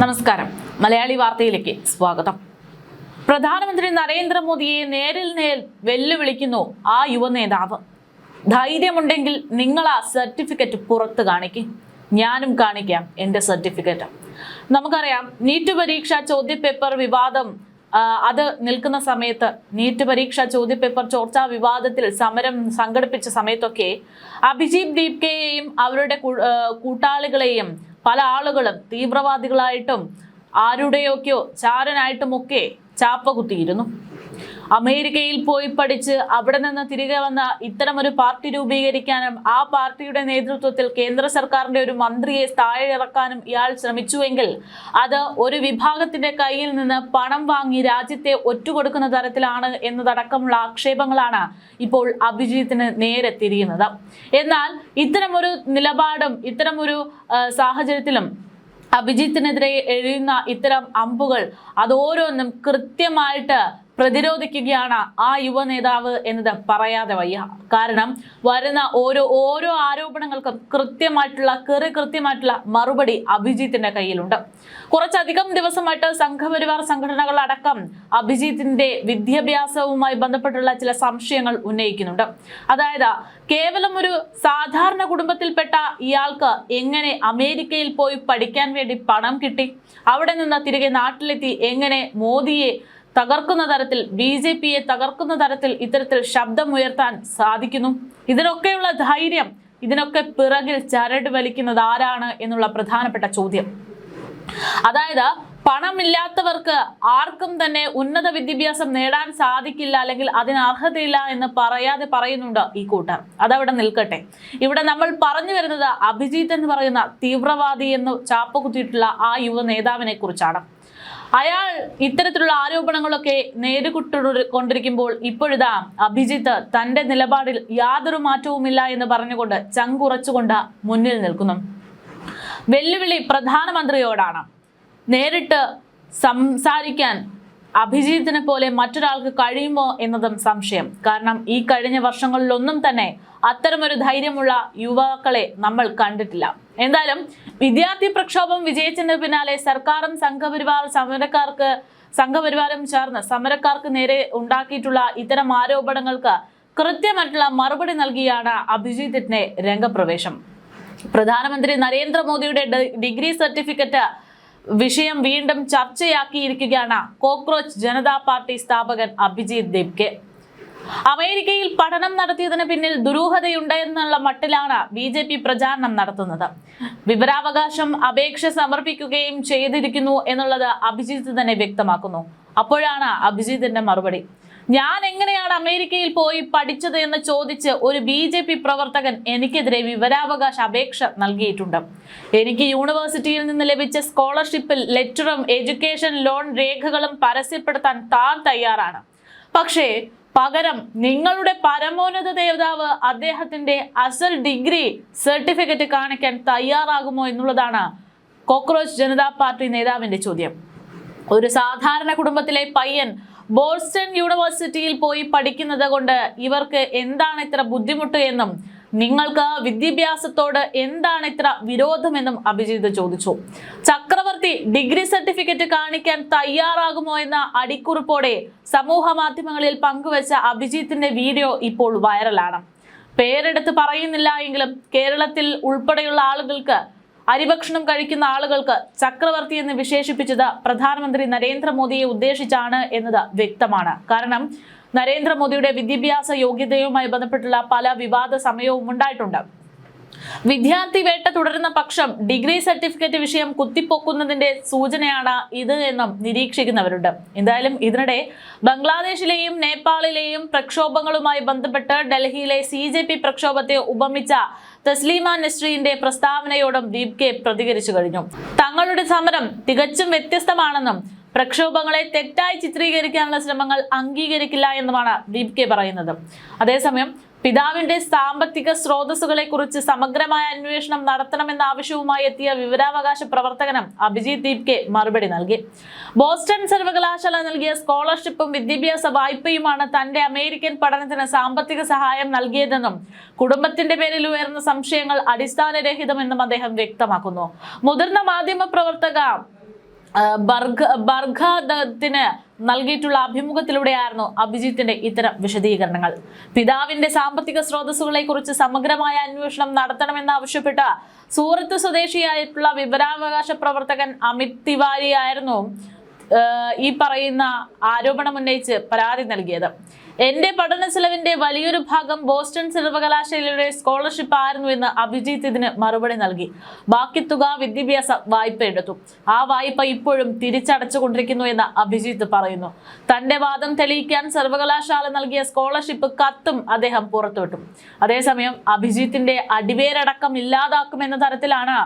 നമസ്കാരം. മലയാളി വാർത്തയിലേക്ക് സ്വാഗതം. പ്രധാനമന്ത്രി നരേന്ദ്രമോദിയെ നേരിൽ വെല്ലുവിളിക്കുന്നു ആ യുവ നേതാവ്. ധൈര്യമുണ്ടെങ്കിൽ നിങ്ങൾ ആ സർട്ടിഫിക്കറ്റ് പുറത്ത് കാണിക്കും, ഞാനും കാണിക്കാം എൻ്റെ സർട്ടിഫിക്കറ്റ്. നമുക്കറിയാം, നീറ്റ് പരീക്ഷ ചോദ്യപേപ്പർ വിവാദം അത് നിൽക്കുന്ന സമയത്ത്, നീറ്റ് പരീക്ഷ ചോദ്യപേപ്പർ ചോർച്ചാ വിവാദത്തിൽ സമരം സംഘടിപ്പിച്ച സമയത്തൊക്കെ അഭിജിത് ദീപ്കയെയും അവരുടെ കൂട്ടാളികളെയും പല ആളുകളും തീവ്രവാദികളായിട്ടും ആരുടെയൊക്കെയോ ചാരനായിട്ടുമൊക്കെ ചാപ്പ കുത്തിയിരുന്നു. അമേരിക്കയിൽ പോയി പഠിച്ച് അവിടെ നിന്ന് തിരികെ വന്ന ഇത്തരമൊരു പാർട്ടി രൂപീകരിക്കാനും ആ പാർട്ടിയുടെ നേതൃത്വത്തിൽ കേന്ദ്ര സർക്കാരിന്റെ ഒരു മന്ത്രിയെ താഴെ ഇറക്കാനും ഇയാൾ ശ്രമിച്ചുവെങ്കിൽ അത് ഒരു വിഭാഗത്തിന്റെ കയ്യിൽ നിന്ന് പണം വാങ്ങി രാജ്യത്തെ ഒറ്റുകൊടുക്കുന്ന തരത്തിലാണ് എന്നതടക്കമുള്ള ആക്ഷേപങ്ങളാണ് ഇപ്പോൾ അഭിജിത്തിന് നേരെ തിരിയുന്നത്. എന്നാൽ ഇത്തരമൊരു നിലപാടും ഇത്തരമൊരു സാഹചര്യത്തിലും അഭിജിത്തിനെതിരെ എഴുതുന്ന ഇത്തരം അമ്പുകൾ അതോരോന്നും കൃത്യമായിട്ട് പ്രതിരോധിക്കുകയാണ് ആ യുവ നേതാവ് എന്നത് പറയാതെ വയ്യ. കാരണം വരുന്ന ഓരോ ആരോപണങ്ങൾക്കും കൃത്യമായിട്ടുള്ള മറുപടി അഭിജിത്തിന്റെ കയ്യിലുണ്ട്. കുറച്ചധികം ദിവസമായിട്ട് സംഘപരിവാർ സംഘടനകൾ അടക്കം അഭിജിത്തിന്റെ വിദ്യാഭ്യാസവുമായി ബന്ധപ്പെട്ടുള്ള ചില സംശയങ്ങൾ ഉന്നയിക്കുന്നുണ്ട്. അതായത്, കേവലം ഒരു സാധാരണ കുടുംബത്തിൽപ്പെട്ട ഇയാൾക്ക് എങ്ങനെ അമേരിക്കയിൽ പോയി പഠിക്കാൻ വേണ്ടി പണം കിട്ടി? അവിടെ നിന്ന് തിരികെ നാട്ടിലെത്തി എങ്ങനെ മോദിയെ തകർക്കുന്ന തരത്തിൽ, BJPയെ തകർക്കുന്ന തരത്തിൽ ഇത്തരത്തിൽ ശബ്ദമുയർത്താൻ സാധിക്കുന്നു? ഇതിനൊക്കെയുള്ള ധൈര്യം, ഇതിനൊക്കെ പിറകിൽ ചരട് വലിക്കുന്നത് ആരാണ് എന്നുള്ള പ്രധാനപ്പെട്ട ചോദ്യം. അതായത്, പണമില്ലാത്തവർക്ക് ആർക്കും തന്നെ ഉന്നത വിദ്യാഭ്യാസം നേടാൻ സാധിക്കില്ല, അല്ലെങ്കിൽ അതിന് അർഹതയില്ല എന്ന് പറയാതെ പറയുന്നുണ്ട് ഈ കൂട്ടർ. അതവിടെ നിൽക്കട്ടെ. ഇവിടെ നമ്മൾ പറഞ്ഞു വരുന്നത് അഭിജിത്ത് എന്ന് പറയുന്ന തീവ്രവാദി എന്ന് ചാപ്പ കുത്തിയിട്ടുള്ള ആ യുവ നേതാവിനെ കുറിച്ചാണ്. അയാൾ ഇത്തരത്തിലുള്ള ആരോപണങ്ങളൊക്കെ നേരിട്ടുകൊണ്ടിരിക്കുമ്പോൾ ഇപ്പോഴിതാ അഭിജിത്ത് തന്റെ നിലപാടിൽ യാതൊരു മാറ്റവുമില്ല എന്ന് പറഞ്ഞുകൊണ്ട് ചങ്കുറച്ചുകൊണ്ട് മുന്നിൽ നിൽക്കുന്നു. വെല്ലുവിളി പ്രധാനമന്ത്രിയോടാണ്. നേരിട്ട് സംസാരിക്കാൻ അഭിജിത്തിനെ പോലെ മറ്റൊരാൾക്ക് കഴിയുമോ എന്നതും സംശയം. കാരണം ഈ കഴിഞ്ഞ വർഷങ്ങളിലൊന്നും തന്നെ അത്തരമൊരു ധൈര്യമുള്ള യുവാക്കളെ നമ്മൾ കണ്ടിട്ടില്ല. എന്തായാലും വിദ്യാർത്ഥി പ്രക്ഷോഭം വിജയിച്ചതിന് പിന്നാലെ സർക്കാരും സംഘപരിവാരം ചേർന്ന് സമരക്കാർക്ക് നേരെ ഉണ്ടാക്കിയിട്ടുള്ള ഇത്തരം ആരോപണങ്ങൾക്ക് കൃത്യമായിട്ടുള്ള മറുപടി നൽകിയാണ് അഭിജിത്തിന്റെ രംഗപ്രവേശം. പ്രധാനമന്ത്രി നരേന്ദ്രമോദിയുടെ ഡിഗ്രി സർട്ടിഫിക്കറ്റ് വിഷയം വീണ്ടും ചർച്ചയാക്കിയിരിക്കുകയാണ് കോക്രോച്ച് ജനതാ പാർട്ടി സ്ഥാപകൻ അഭിജിത് ദീപ്കെ. അമേരിക്കയിൽ പഠനം നടത്തിയതിന് പിന്നിൽ ദുരൂഹതയുണ്ടെന്നുള്ള മട്ടിലാണ് BJP പ്രചാരണം നടത്തുന്നത്. വിവരാവകാശം അപേക്ഷ സമർപ്പിക്കുകയും ചെയ്തിരിക്കുന്നു എന്നുള്ളത് അഭിജിത്ത് തന്നെ വ്യക്തമാക്കുന്നു. അപ്പോഴാണ് അഭിജിത്തിന്റെ മറുപടി. ഞാൻ എങ്ങനെയാണ് അമേരിക്കയിൽ പോയി പഠിച്ചത് എന്ന് ചോദിച്ച് ഒരു BJP പ്രവർത്തകൻ എനിക്കെതിരെ വിവരാവകാശ അപേക്ഷ നൽകിയിട്ടുണ്ട്. എനിക്ക് യൂണിവേഴ്സിറ്റിയിൽ നിന്ന് ലഭിച്ച സ്കോളർഷിപ്പിൽ ലെറ്ററും എഡ്യൂക്കേഷൻ ലോൺ രേഖകളും പരസ്യപ്പെടുത്താൻ താൻ തയ്യാറാണ്. പക്ഷേ പകരം നിങ്ങളുടെ പരമോന്നത നേതാവ് അദ്ദേഹത്തിന്റെ അസൽ ഡിഗ്രി സർട്ടിഫിക്കറ്റ് കാണിക്കാൻ തയ്യാറാകുമോ എന്നുള്ളതാണ് കോക്രോച്ച് ജനതാ പാർട്ടി നേതാവിന്റെ ചോദ്യം. ഒരു സാധാരണ കുടുംബത്തിലെ പയ്യൻ ബോസ്റ്റൺ യൂണിവേഴ്സിറ്റിയിൽ പോയി പഠിക്കുന്നത് കൊണ്ട് ഇവർക്ക് എന്താണ് ഇത്ര ബുദ്ധിമുട്ട് എന്നും നിങ്ങൾക്ക് വിദ്യാഭ്യാസത്തോട് എന്താണ് ഇത്ര വിരോധമെന്നും അഭിജിത്ത് ചോദിച്ചു. ചക്രവർത്തി ഡിഗ്രി സർട്ടിഫിക്കറ്റ് കാണിക്കാൻ തയ്യാറാകുമോ എന്ന അടിക്കുറിപ്പോടെ സമൂഹ മാധ്യമങ്ങളിൽ പങ്കുവച്ച അഭിജിത്തിന്റെ വീഡിയോ ഇപ്പോൾ വൈറലാണ്. പേരെടുത്ത് പറയുന്നില്ല എങ്കിലും കേരളത്തിൽ ഉൾപ്പെടെയുള്ള ആളുകൾക്ക്, അരിഭക്ഷണം കഴിക്കുന്ന ആളുകൾക്ക് ചക്രവർത്തി എന്ന് വിശേഷിപ്പിച്ചത് പ്രധാനമന്ത്രി നരേന്ദ്രമോദിയെ ഉദ്ദേശിച്ചാണ് എന്നത് വ്യക്തമാണ്. കാരണം നരേന്ദ്രമോദിയുടെ വിദ്യാഭ്യാസ യോഗ്യതയുമായി ബന്ധപ്പെട്ടുള്ള പല വിവാദ സമയവും ഉണ്ടായിട്ടുണ്ട്. വിദ്യാർത്ഥി വേട്ട തുടരുന്ന പക്ഷം ഡിഗ്രി സർട്ടിഫിക്കറ്റ് വിഷയം കുത്തിപ്പൊക്കുന്നതിന്റെ സൂചനയാണ് ഇത് എന്നും നിരീക്ഷിക്കുന്നവരുണ്ട്. എന്തായാലും ഇതിനിടെ ബംഗ്ലാദേശിലെയും നേപ്പാളിലെയും പ്രക്ഷോഭങ്ങളുമായി ബന്ധപ്പെട്ട് ഡൽഹിയിലെ CJP പ്രക്ഷോഭത്തെ ഉപമിച്ച തസ്ലീമ നസ്രീന്റെ പ്രസ്താവനയോടും ദീപ്കെ പ്രതികരിച്ചു കഴിഞ്ഞു. തങ്ങളുടെ സമരം തികച്ചും വ്യത്യസ്തമാണെന്നും പ്രക്ഷോഭങ്ങളെ തെറ്റായി ചിത്രീകരിക്കാനുള്ള ശ്രമങ്ങൾ അംഗീകരിക്കില്ല എന്നുമാണ് ദീപ്കെ പറയുന്നത്. അതേസമയം പിതാവിന്റെ സാമ്പത്തിക സ്രോതസ്സുകളെ കുറിച്ച് സമഗ്രമായ അന്വേഷണം നടത്തണമെന്ന ആവശ്യവുമായി എത്തിയ വിവരാവകാശ പ്രവർത്തകനും അഭിജിത് ദീപ്കെ മറുപടി നൽകി. ബോസ്റ്റൺ സർവകലാശാല നൽകിയ സ്കോളർഷിപ്പും വിദ്യാഭ്യാസ വായ്പയുമാണ് തന്റെ അമേരിക്കൻ പഠനത്തിന് സാമ്പത്തിക സഹായം നൽകിയതെന്നും കുടുംബത്തിന്റെ പേരിൽ ഉയർന്ന സംശയങ്ങൾ അടിസ്ഥാനരഹിതമെന്നും അദ്ദേഹം വ്യക്തമാക്കുന്നു. മുതിർന്ന മാധ്യമ പ്രവർത്തക ബർഖാദത്തിന് നൽകിയിട്ടുള്ള അഭിമുഖത്തിലൂടെയായിരുന്നു അഭിജിത്തിന്റെ ഇത്തരം വിശദീകരണങ്ങൾ. പിതാവിന്റെ സാമ്പത്തിക സ്രോതസ്സുകളെ കുറിച്ച് സമഗ്രമായ അന്വേഷണം നടത്തണമെന്നാവശ്യപ്പെട്ട് സൂറത്ത് സ്വദേശിയായിട്ടുള്ള വിവരാവകാശ പ്രവർത്തകൻ അമിത് തിവാരി ആയിരുന്നു ഈ പറയുന്ന ആരോപണം ഉന്നയിച്ച് പരാതി നൽകിയത്. എന്റെ പഠന ചെലവിന്റെ വലിയൊരു ഭാഗം ബോസ്റ്റൺ സർവകലാശാലയുടെ സ്കോളർഷിപ്പ് ആയിരുന്നു എന്ന് അഭിജിത്ത് ഇതിന് മറുപടി നൽകി. ബാക്കി തുക വിദ്യാഭ്യാസ വായ്പ എടുത്തു. ആ വായ്പ ഇപ്പോഴും തിരിച്ചടച്ചുകൊണ്ടിരിക്കുന്നു എന്ന് അഭിജിത്ത് പറയുന്നു. തന്റെ വാദം തെളിയിക്കാൻ സർവകലാശാല നൽകിയ സ്കോളർഷിപ്പ് കത്തും അദ്ദേഹം പുറത്തുവിട്ടു. അതേസമയം അഭിജിത്തിന്റെ അടിവേരടക്കം ഇല്ലാതാക്കുമെന്ന തരത്തിലാണ്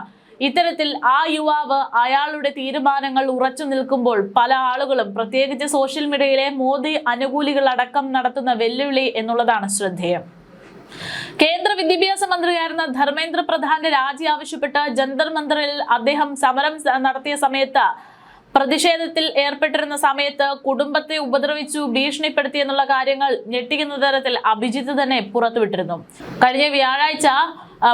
ഇത്തരത്തിൽ ആ യുവാവ് അയാളുടെ തീരുമാനങ്ങൾ ഉറച്ചു നിൽക്കുമ്പോൾ പല ആളുകളും പ്രത്യേകിച്ച് സോഷ്യൽ മീഡിയയിലെ മോദി അനുകൂലികൾ അടക്കം നടത്തുന്ന വെല്ലുവിളി എന്നുള്ളതാണ് ശ്രദ്ധേയം. കേന്ദ്ര വിദ്യാഭ്യാസ മന്ത്രിയായിരുന്ന ധർമ്മേന്ദ്ര പ്രധാന്റെ രാജി ആവശ്യപ്പെട്ട് ജന്തർ മന്ദറിൽ അദ്ദേഹം സമരം നടത്തിയ സമയത്ത് പ്രതിഷേധത്തിൽ ഏർപ്പെട്ടിരുന്ന സമയത്ത് കുടുംബത്തെ ഉപദ്രവിച്ചു, ഭീഷണിപ്പെടുത്തി എന്നുള്ള കാര്യങ്ങൾ ഞെട്ടിക്കുന്ന തരത്തിൽ അഭിജിത്ത് തന്നെ പുറത്തുവിട്ടിരുന്നു. കഴിഞ്ഞ വ്യാഴാഴ്ച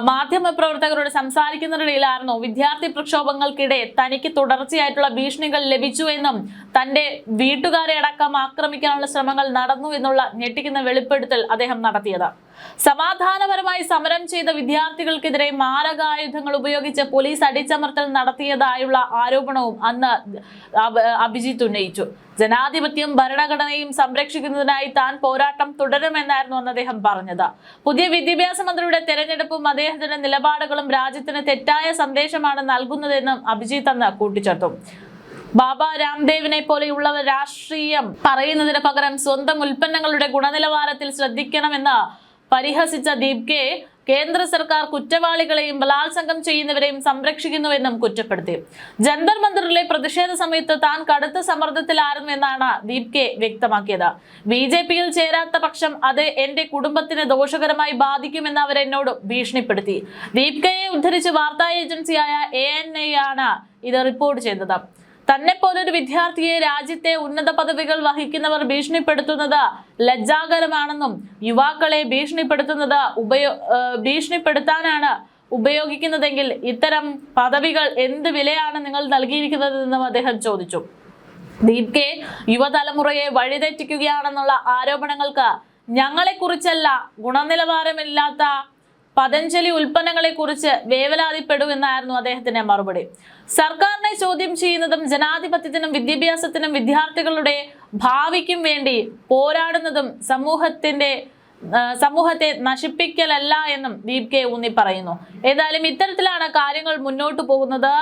മാധ്യമപ്രവർത്തകരോട് സംസാരിക്കുന്നതിനിടയിലായിരുന്നു വിദ്യാർത്ഥി പ്രക്ഷോഭങ്ങൾക്കിടെ തനിക്ക് തുടർച്ചയായിട്ടുള്ള ഭീഷണികൾ ലഭിച്ചു എന്നും തന്റെ വീട്ടുകാരെ അടക്കം ആക്രമിക്കാനുള്ള ശ്രമങ്ങൾ നടന്നു എന്നുള്ള ഞെട്ടിക്കുന്ന വെളിപ്പെടുത്തൽ അദ്ദേഹം നടത്തിയത്. സമാധാനപരമായി സമരം ചെയ്ത വിദ്യാർത്ഥികൾക്കെതിരെ മാരകായുധങ്ങൾ ഉപയോഗിച്ച് പോലീസ് അടിച്ചമർത്തൽ നടത്തിയതായുള്ള ആരോപണവും അന്ന് അഭിജിത്ത് ഉന്നയിച്ചു. ജനാധിപത്യം ഭരണഘടനയും സംരക്ഷിക്കുന്നതിനായി താൻ പോരാട്ടം തുടരുമെന്നായിരുന്നു അന്ന് അദ്ദേഹം പറഞ്ഞത്. പുതിയ വിദ്യാഭ്യാസ മന്ത്രിയുടെ തെരഞ്ഞെടുപ്പും അദ്ദേഹത്തിന്റെ നിലപാടുകളും രാജ്യത്തിന് തെറ്റായ സന്ദേശമാണ് നൽകുന്നതെന്നും അഭിജിത്ത് അന്ന് കൂട്ടിച്ചേർത്തു. ബാബ രാംദേവിനെ പോലെയുള്ളവർ രാഷ്ട്രീയം പറയുന്നതിന് പകരം സ്വന്തം ഉൽപ്പന്നങ്ങളുടെ ഗുണനിലവാരത്തിൽ ശ്രദ്ധിക്കണമെന്ന് പരിഹസിച്ച ദീപ്കെ കേന്ദ്ര സർക്കാർ കുറ്റവാളികളെയും ബലാത്സംഗം ചെയ്യുന്നവരെയും സംരക്ഷിക്കുന്നുവെന്നും കുറ്റപ്പെടുത്തി. ജന്തർ മന്ദറിലെ പ്രതിഷേധ സമയത്ത് താൻ കടുത്ത സമ്മർദ്ദത്തിലായിരുന്നു എന്നാണ് ദീപ്കെ വ്യക്തമാക്കിയത്. BJP-യിൽ ചേരാത്ത പക്ഷം അത് എന്റെ കുടുംബത്തിന് ദോഷകരമായി ബാധിക്കുമെന്ന് അവർ എന്നോട് ഭീഷണിപ്പെടുത്തി. ദീപ്കയെ ഉദ്ധരിച്ച് വാർത്താ ഏജൻസിയായ ANI ആണ് ഇത് റിപ്പോർട്ട് ചെയ്തത്. തന്നെ പോലൊരു വിദ്യാർത്ഥിയെ രാജ്യത്തെ ഉന്നത പദവികൾ വഹിക്കുന്നവർ ഭീഷണിപ്പെടുത്തുന്നത് ലജ്ജാകരമാണെന്നും യുവാക്കളെ ഭീഷണിപ്പെടുത്താനാണ് ഉപയോഗിക്കുന്നതെങ്കിൽ ഇത്തരം പദവികൾ എന്ത് വിലയാണ് നിങ്ങൾ നൽകിയിരിക്കുന്നതെന്നും അദ്ദേഹം ചോദിച്ചു. ദീപ്കെ യുവതലമുറയെ വഴിതെറ്റിക്കുകയാണെന്നുള്ള ആരോപണങ്ങൾക്ക് ഞങ്ങളെക്കുറിച്ചല്ല, ഗുണനിലവാരമില്ലാത്ത പതഞ്ജലി ഉൽപ്പന്നങ്ങളെ കുറിച്ച് വേവലാതിപ്പെടുമെന്നായിരുന്നു അദ്ദേഹത്തിന്റെ മറുപടി. സർക്കാരിനെ ചോദ്യം ചെയ്യുന്നതും ജനാധിപത്യത്തിനും വിദ്യാഭ്യാസത്തിനും വിദ്യാർത്ഥികളുടെ ഭാവിക്കും വേണ്ടി പോരാടുന്നതും സമൂഹത്തെ നശിപ്പിക്കലല്ല എന്നും ദീപ്കെ ഊന്നി പറയുന്നു. ഏതായാലും ഇത്തരത്തിലാണ് കാര്യങ്ങൾ മുന്നോട്ട് പോകുന്നത്.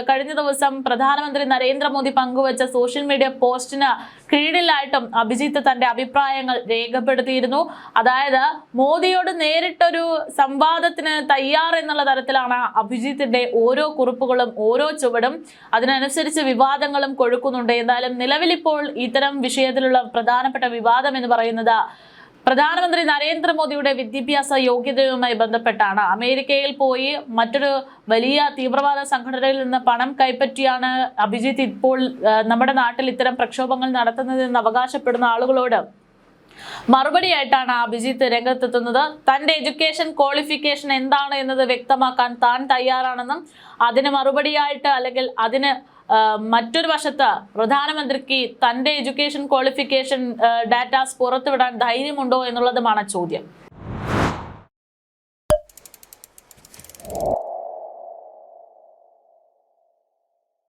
കഴിഞ്ഞ ദിവസം പ്രധാനമന്ത്രി നരേന്ദ്രമോദി പങ്കുവച്ച സോഷ്യൽ മീഡിയ പോസ്റ്റിന് കീഴിലായിട്ടും അഭിജിത്ത് തന്റെ അഭിപ്രായങ്ങൾ രേഖപ്പെടുത്തിയിരുന്നു. അതായത് മോദിയോട് നേരിട്ടൊരു സംവാദത്തിന് തയ്യാർ എന്നുള്ള തരത്തിലാണ് അഭിജിത്തിന്റെ ഓരോ കുറിപ്പുകളും ഓരോ ചുവടും. അതിനനുസരിച്ച് വിവാദങ്ങളും കൊഴുക്കുന്നുണ്ട്. എന്തായാലും നിലവിലിപ്പോൾ ഇത്തരം വിഷയത്തിലുള്ള പ്രധാനപ്പെട്ട വിവാദം എന്ന് പറയുന്നത് പ്രധാനമന്ത്രി നരേന്ദ്രമോദിയുടെ വിദ്യാഭ്യാസ യോഗ്യതയുമായി ബന്ധപ്പെട്ടാണ്. അമേരിക്കയിൽ പോയി മറ്റൊരു വലിയ തീവ്രവാദ സംഘടനയിൽ നിന്ന് പണം കൈപ്പറ്റിയാണ് അഭിജിത്ത് ഇപ്പോൾ നമ്മുടെ നാട്ടിൽ ഇത്തരം പ്രക്ഷോഭങ്ങൾ നടത്തുന്നതെന്ന് അവകാശപ്പെടുന്ന ആളുകളോട് മറുപടിയായിട്ടാണ് അഭിജിത്ത് രംഗത്തെത്തുന്നത്. തന്റെ എഡ്യൂക്കേഷൻ ക്വാളിഫിക്കേഷൻ എന്താണ് എന്നത് വ്യക്തമാക്കാൻ താൻ തയ്യാറാണെന്നും അതിന് മറുപടിയായിട്ട് അല്ലെങ്കിൽ അതിന് മറ്റൊരു വശത്ത് പ്രധാനമന്ത്രിക്ക് തന്റെ എഡ്യൂക്കേഷൻ ക്വാളിഫിക്കേഷൻ ഡാറ്റാസ് പുറത്തുവിടാൻ ധൈര്യമുണ്ടോ എന്നുള്ളതുമാണ് ചോദ്യം.